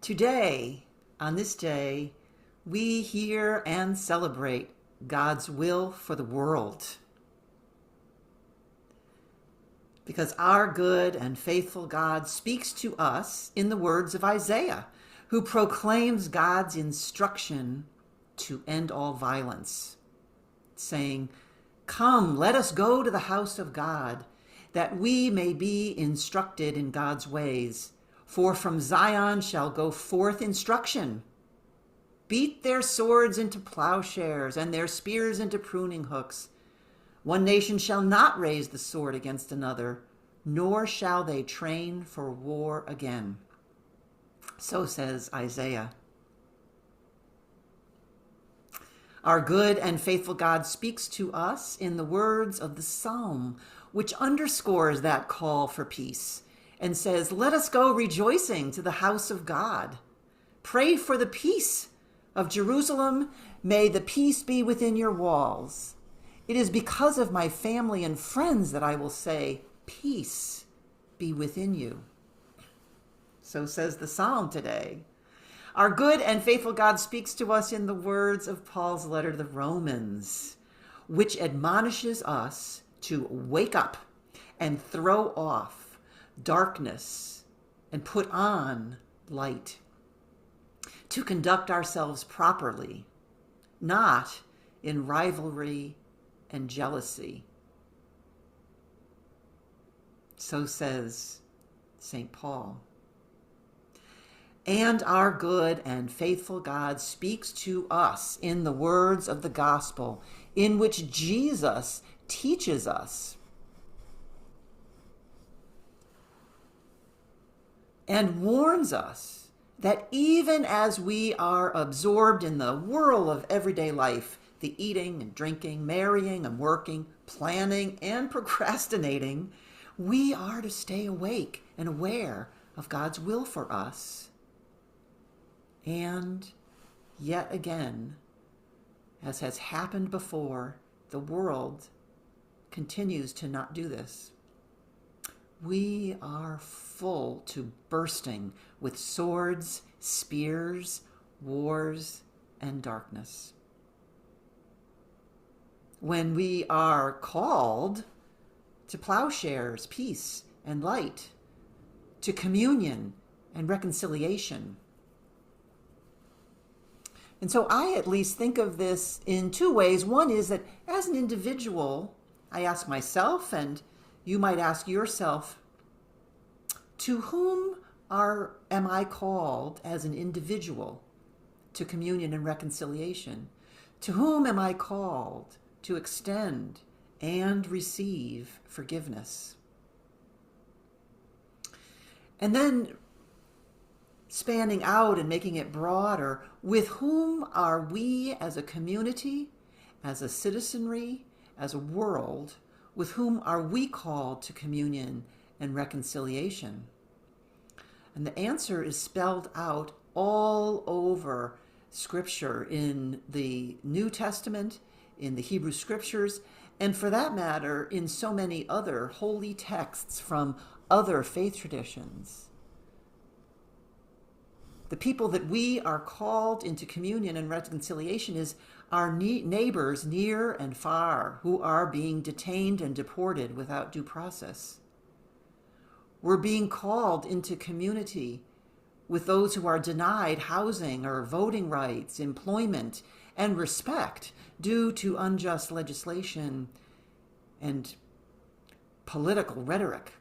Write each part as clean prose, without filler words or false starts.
Today, on this day, we hear and celebrate God's will for the world. Because our good and faithful God speaks to us in the words of Isaiah, who proclaims God's instruction to end all violence, saying, "Come, let us go to the house of God, that we may be instructed in God's ways. For from Zion shall go forth instruction. Beat their swords into plowshares and their spears into pruning hooks. One nation shall not raise the sword against another, nor shall they train for war again." So says Isaiah. Our good and faithful God speaks to us in the words of the Psalm, which underscores that call for peace and says, "Let us go rejoicing to the house of God. Pray for the peace of Jerusalem. May the peace be within your walls. It is because of my family and friends that I will say, peace be within you." So says the Psalm today. Our good and faithful God speaks to us in the words of Paul's letter to the Romans, which admonishes us to wake up and throw off darkness and put on light, to conduct ourselves properly, not in rivalry and jealousy. So says St. Paul. And our good and faithful God speaks to us in the words of the gospel, in which Jesus teaches us and warns us that even as we are absorbed in the whirl of everyday life, the eating and drinking, marrying and working, planning and procrastinating, we are to stay awake and aware of God's will for us. And yet again, as has happened before, the world continues to not do this. We are full to bursting with swords, spears, wars, and darkness. When we are called to plowshares, peace, and light, to communion and reconciliation. And so I at least think of this in two ways. One is that as an individual, I ask myself, and you might ask yourself, to whom am I called as an individual to communion and reconciliation? To whom am I called to extend and receive forgiveness? And then spanning out and making it broader, with whom are we as a community, as a citizenry, as a world, with whom are we called to communion and reconciliation? And the answer is spelled out all over Scripture, in the New Testament, in the Hebrew Scriptures, and for that matter, in so many other holy texts from other faith traditions. The people that we are called into communion and reconciliation is our neighbors near and far who are being detained and deported without due process. We're being called into community with those who are denied housing or voting rights, employment, and respect due to unjust legislation and political rhetoric.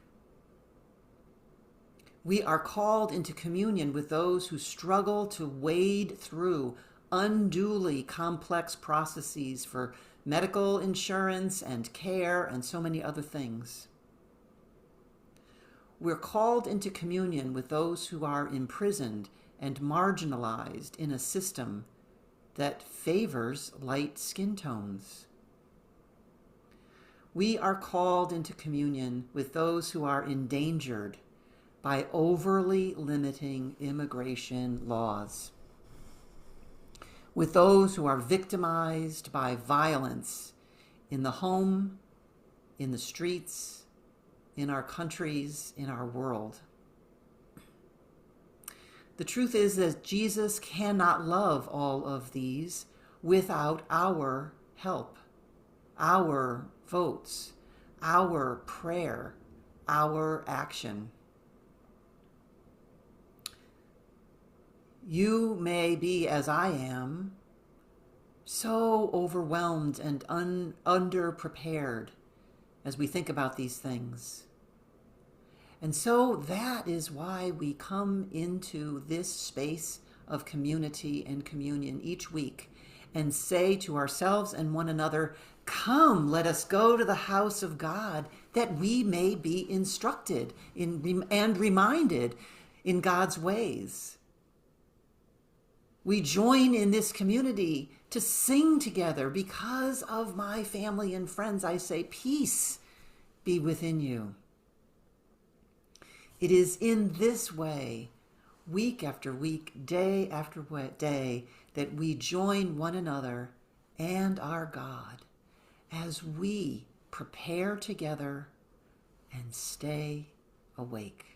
We are called into communion with those who struggle to wade through unduly complex processes for medical insurance and care and so many other things. We're called into communion with those who are imprisoned and marginalized in a system that favors light skin tones. We are called into communion with those who are endangered by overly limiting immigration laws, with those who are victimized by violence in the home, in the streets, in our countries, in our world. The truth is that Jesus cannot love all of these without our help, our votes, our prayer, our action. You may be, as I am, so overwhelmed and underprepared as we think about these things. And so that is why we come into this space of community and communion each week and say to ourselves and one another, come, let us go to the house of God that we may be instructed and reminded in God's ways. We join in this community to sing together. Because of my family and friends, I say, peace be within you. It is in this way, week after week, day after day, that we join one another and our God as we prepare together and stay awake.